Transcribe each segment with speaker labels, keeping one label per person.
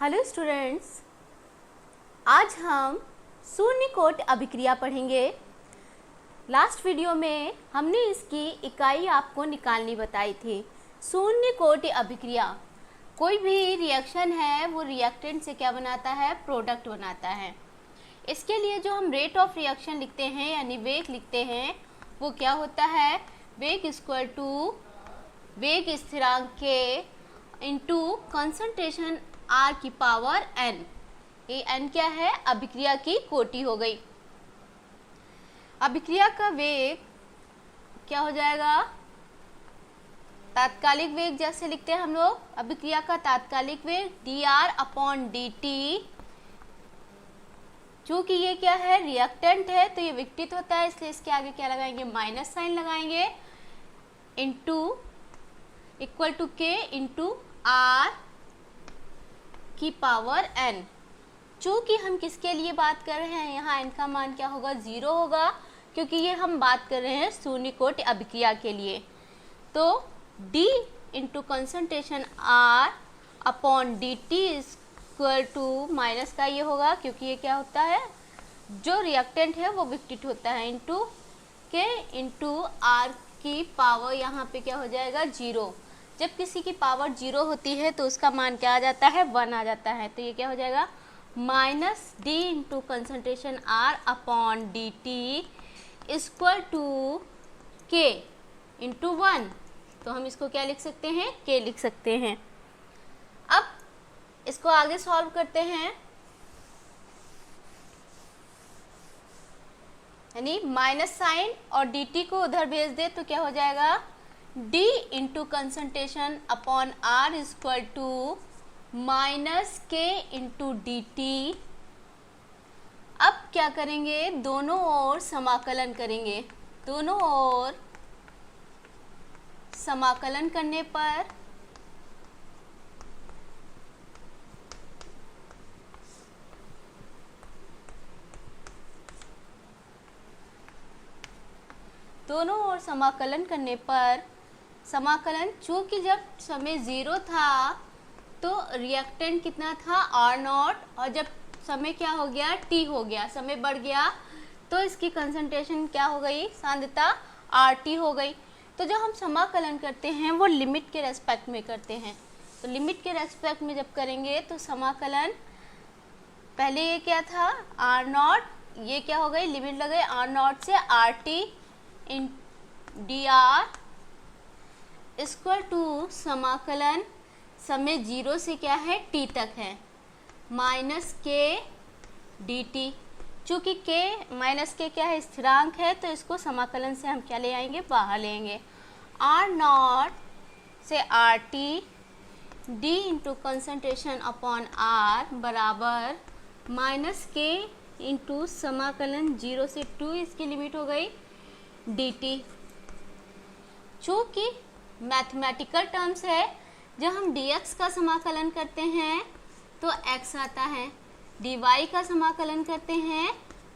Speaker 1: Hello students, आज हम शून्य कोटि अभिक्रिया पढ़ेंगे। लास्ट वीडियो में हमने इसकी इकाई आपको निकालनी बताई थी। शून्य कोटि अभिक्रिया, कोई भी रिएक्शन है वो रिएक्टेंट से क्या बनाता है, प्रोडक्ट बनाता है। इसके लिए जो हम रेट ऑफ रिएक्शन लिखते हैं यानी वेग लिखते हैं वो क्या होता है, वेग इक्वल टू वेग स्थिरांक के इंटू कंसंट्रेशन R की पावर n। ये n क्या है, अभिक्रिया की कोटि हो गई। अभिक्रिया का वेग क्या हो जाएगा, तात्कालिक वेग जैसे लिखते हैं हम लोग, अभिक्रिया का तात्कालिक वेग dr/dt। चूंकि ये क्या है, रिएक्टेंट है तो ये विघटित होता है, इसलिए इसके आगे क्या लगाएंगे, माइनस साइन लगाएंगे, into equal to k into R की पावर n। चूँकि हम किसके लिए बात कर रहे हैं, यहाँ n का मान क्या होगा, 0 होगा, क्योंकि ये हम बात कर रहे हैं शून्य कोटि अभिक्रिया के लिए। तो d into concentration R/dt equal to minus का ये होगा, क्योंकि ये क्या होता है, जो रिएक्टेंट है वो विघटित होता है, इंटू k इंटू R की पावर यहाँ पे क्या हो जाएगा, 0। जब किसी की पावर 0 होती है तो उसका मान क्या आ जाता है, 1 आ जाता है। तो ये क्या हो जाएगा, minus d into concentration R/dt equal to k into 1। तो हम इसको क्या लिख सकते हैं, k लिख सकते हैं। अब इसको आगे सॉल्व करते हैं, यानी माइनस साइन और dt को उधर भेज दे तो क्या हो जाएगा, d into concentration upon R equal to minus k into dt। अब क्या करेंगे, दोनों ओर समाकलन करेंगे। दोनों ओर समाकलन करने पर समाकलन चूँकि जब समय 0 था तो रिएक्टेंट कितना था, R0, और जब समय क्या हो गया, T हो गया, समय बढ़ गया तो इसकी कंसंट्रेशन क्या हो गई, सांद्रता RT हो गई। तो जब हम समाकलन करते हैं वो लिमिट के रेस्पेक्ट में करते हैं। तो लिमिट के रेस्पेक्ट में जब करेंगे तो समाकलन, पहले ये क्या था, R0, ये क्या हो गई, लिमिट लग गई R0 से RT इन dr इक्वल टू समाकलन समय 0 से क्या है, t तक है, माइनस k dt। चूँकि k माइनस k क्या है, स्थिरांक है, तो इसको समाकलन से हम क्या ले आएंगे, बाहर लेंगे। R0 से RT d into concentration upon R बराबर माइनस k इंटू समाकलन 0 से 2, इसकी लिमिट हो गई dt। चूँकि मैथमेटिकल टर्म्स है, जब हम dx का समाकलन करते हैं तो x आता है, dy का समाकलन करते हैं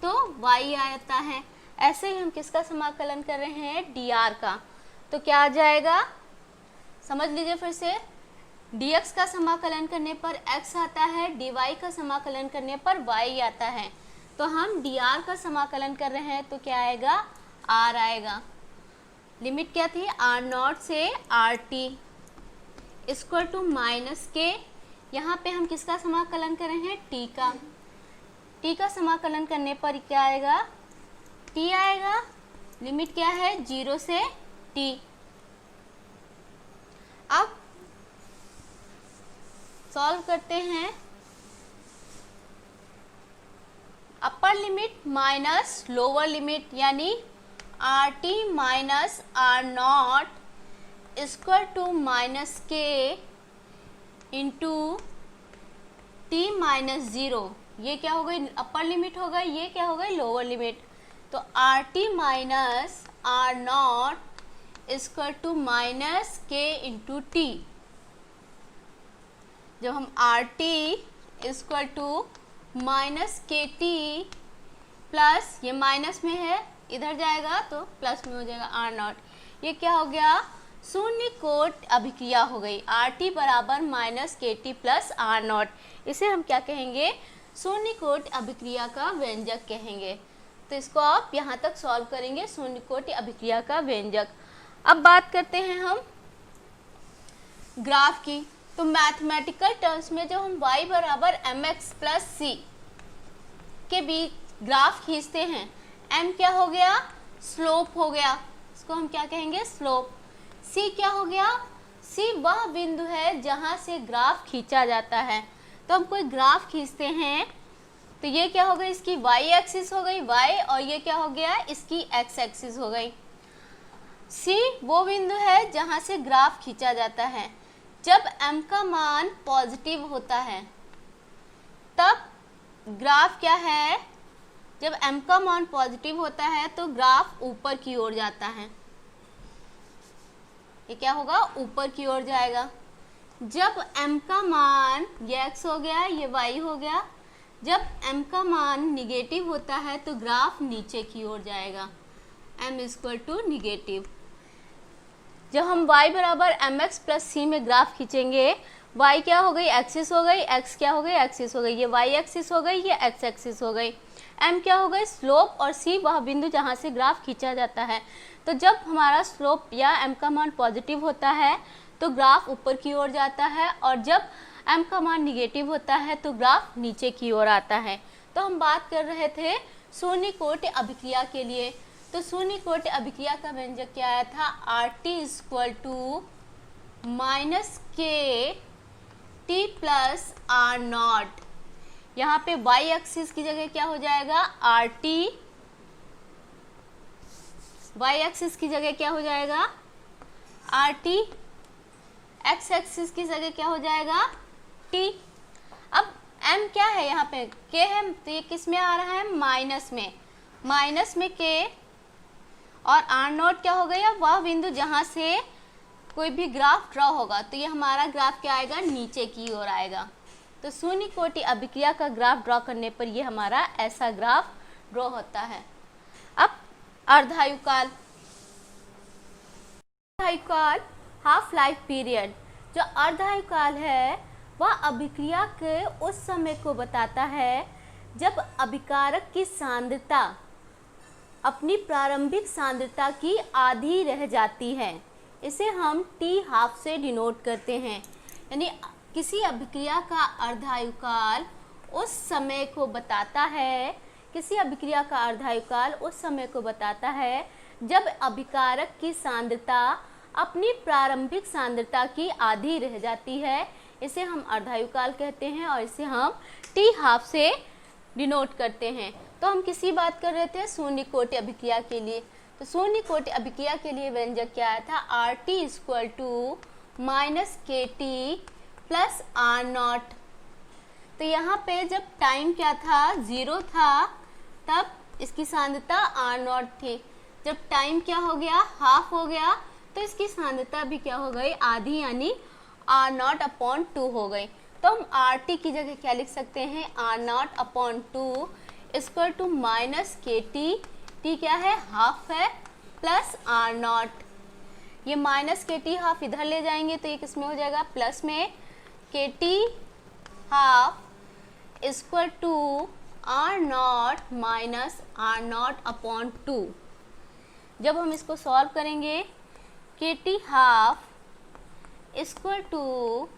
Speaker 1: तो y आता है। ऐसे ही हम किसका समाकलन कर रहे हैं, dr का, तो क्या आ जाएगा, समझ लीजिए फिर से, dx का समाकलन करने पर x आता है, dy का समाकलन करने पर y आता है। तो हम dr का समाकलन कर रहे हैं तो क्या आएगा, r आएगा। लिमिट क्या थी, R0 से RT equal to minus k। यहाँ पे हम किसका समाकलन कर रहे हैं, t का। t का समाकलन करने पर क्या आएगा, t आएगा। लिमिट क्या है, 0 से t। अब सॉल्व करते हैं, upper limit minus lower limit, यानी RT minus R0 equal to minus k into t minus 0। ये क्या हो गई, अपर लिमिट हो गई, ये क्या हो गई, लोअर लिमिट। तो RT minus R0 equal to minus k into t। जब हम RT equal to minus KT plus, ये माइनस में है, इधर जाएगा तो प्लस में हो जाएगा R0। ये क्या हो गया, शून्य कोट अभिक्रिया हो गई। RT बराबर माइनस KT प्लस R0, इसे हम क्या कहेंगे? शून्य कोट अभिक्रिया का व्यंजक कहेंगे। तो इसको आप यहाँ तक सॉल्व करेंगे, शून्य कोट अभिक्रिया का व्यंजक। अब बात करते हैं हम ग्राफ की। तो मैथमेटिकल टर्म्स में जब हम y बराबर mx प्लस c के बीच ग्राफ खींचते हैं, m क्या हो गया? स्लोप हो गया, इसको हम क्या कहेंगे? स्लोप। c क्या हो गया? c वह बिंदु है जहां से ग्राफ खींचा जाता है। तो हम कोई ग्राफ खींचते हैं तो ये क्या हो गई? इसकी y एक्सिस हो गई y, और ये क्या हो गया? इसकी x एक्सिस हो गई। c वो बिंदु है जहां से ग्राफ खींचा जाता है। जब m का मान पॉजिटिव होता है तब ग्राफ क्या है? जब m का मान पॉजिटिव होता है तो ग्राफ ऊपर की ओर जाता है। ये क्या होगा? ऊपर की ओर जाएगा। जब m का मान, ये x हो गया, ये y हो गया, जब m का मान निगेटिव होता है तो ग्राफ नीचे की ओर जाएगा, m इक्वल टू निगेटिव। जब हम y बराबर mx प्लस c में ग्राफ खींचेंगे, y क्या हो गई? एक्सिस हो गई, x क्या हो गई? एक्सिस हो गई, ये y एक्सिस हो गई, ये x एक्सिस हो गई। m क्या हो गई? स्लोप, और c वह बिंदु जहाँ से ग्राफ खींचा जाता है। तो जब हमारा स्लोप या m का मान पॉजिटिव होता है तो ग्राफ ऊपर की ओर जाता है, और जब m का मान निगेटिव होता है तो ग्राफ नीचे की ओर आता है। तो हम बात कर रहे थे शून्य कोट अभिक्रिया के लिए। तो शून्य कोट अभिक्रिया का व्यंजक क्या आया था? RT equal to minus KT plus R0। यहाँ पे y एक्सिस की जगह क्या हो जाएगा? RT, y एक्सिस की जगह क्या हो जाएगा? RT, x एक्सिस की जगह क्या हो जाएगा? T। अब m क्या है? यहाँ पे k है, तो ये किस में आ रहा है? माइनस में, माइनस में k, और R0 क्या हो गया? वह बिंदु जहाँ से कोई भी ग्राफ ड्रॉ होगा, तो ये हमारा ग्राफ क्या आएगा? नीचे की ओर आएगा। तो शून्य कोटि अभिक्रिया का ग्राफ ड्रॉ करने पर ये हमारा ऐसा ग्राफ ड्रॉ होता है। अब अर्धायुकाल, अर्धायुकाल हाफ लाइफ पीरियड। जो अर्धायुकाल है वह अभिक्रिया के उस समय को बताता है जब अभिकारक की सांद्रता अपनी प्रारंभिक सांद्रता की आधी रह जाती है। इसे हम टी हाफ से डिनोट करते हैं। यानी किसी अभिक्रिया का अर्धायुकाल उस समय को बताता है, किसी अभिक्रिया का अर्धायुकाल उस समय को बताता है जब अभिकारक की सांद्रता अपनी प्रारंभिक सांद्रता की आधी रह जाती है। इसे हम अर्धायुकाल कहते हैं और इसे हम टी हाफ से डिनोट करते हैं। तो हम किसी बात कर रहे थे? शून्य कोटि अभिक्रिया के लिए। तो शून्य कोटि अभिक्रिया के लिए व्यंजक क्या आया था? RT equal to minus KT plus R0। तो यहाँ पे जब टाइम क्या था? 0 था, तब इसकी सांद्रता R0 थी। जब टाइम क्या हो गया? हाफ हो गया, तो इसकी सांद्रता भी क्या हो गई? आधी, यानी R0/2 हो गई। तो हम RT की जगह क्या लिख सकते हैं? R0/2 equal to minus KT, T क्या है? हाफ है, प्लस R0। ये माइनस KT हाफ इधर ले जाएंगे तो ये किस में हो जाएगा? प्लस में। KT half equal to R0 minus R0/2। जब हम इसको सॉल्व करेंगे, KT half equal to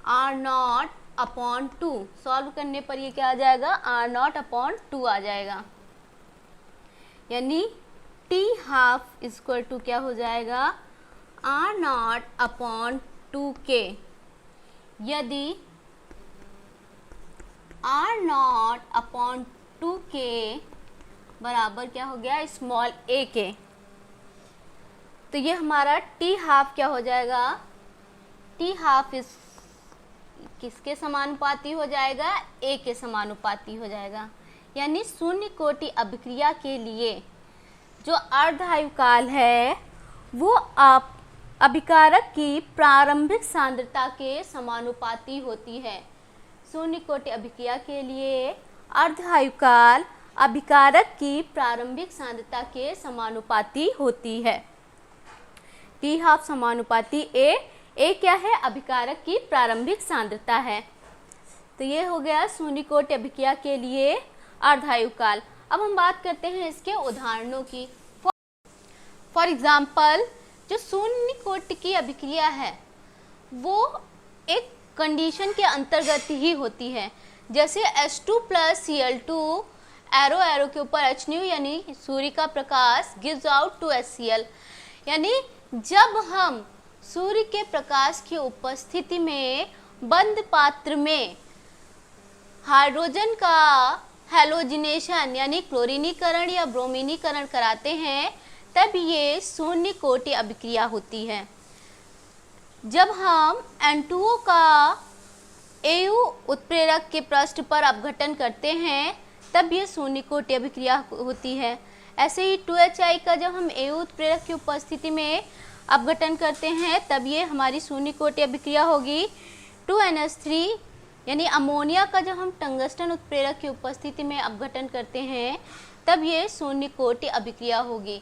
Speaker 1: R0/2, solve करने पर ये क्या आ जाएगा? R0/2 आ जाएगा। यानी T हाफ इक्वल टू क्या हो जाएगा? R0/2K। यदि R0/2K बराबर क्या हो गया? स्मॉल a के, तो ये हमारा T हाफ क्या हो जाएगा? T हाफ इस किसके समानुपाती हो जाएगा? a के समानुपाती हो जाएगा। यानी शून्य कोटि अभिक्रिया के लिए जो अर्धायुकाल है वो आप अभिकारक की प्रारंभिक सांद्रता के समानुपाती होती है। शून्य कोटि अभिक्रिया के लिए अर्धायुकाल अभिकारक की प्रारंभिक सांद्रता के समानुपाती होती है। T½ समानुपाती A क्या है? अभिकारक की प्रारंभिक सांद्रता है। तो ये हो गया शून्य कोटि अभिक्रिया के लिए अर्धायु काल। अब हम बात करते हैं इसके उदाहरणों की। फॉर एग्जाम्पल, जो शून्य कोटि की अभिक्रिया है वो एक कंडीशन के अंतर्गत ही होती है। जैसे H2 + Cl2 एरो के ऊपर H यानी सूर्य का प्रकाश गिव्स आउट टू HCl, यानी जब हम सूर्य के प्रकाश की उपस्थिति में बंद पात्र में हाइड्रोजन का हैलोजिनेशन यानी क्लोरीनीकरण या ब्रोमीनीकरण कराते हैं, तब ये शून्य कोटि अभिक्रिया होती है। जब हम N2O का Au उत्प्रेरक के पृष्ठ पर अपघटन करते हैं तब ये शून्य कोटि अभिक्रिया होती है। ऐसे ही 2HI का जब हम Au उत्प्रेरक की उपस्थिति में अपघटन करते हैं तब ये हमारी शून्य कोटि अभिक्रिया होगी। 2NH3 यानी अमोनिया का जब हम टंगस्टन उत्प्रेरक की उपस्थिति में अपघटन करते हैं तब ये शून्य कोटि अभिक्रिया होगी।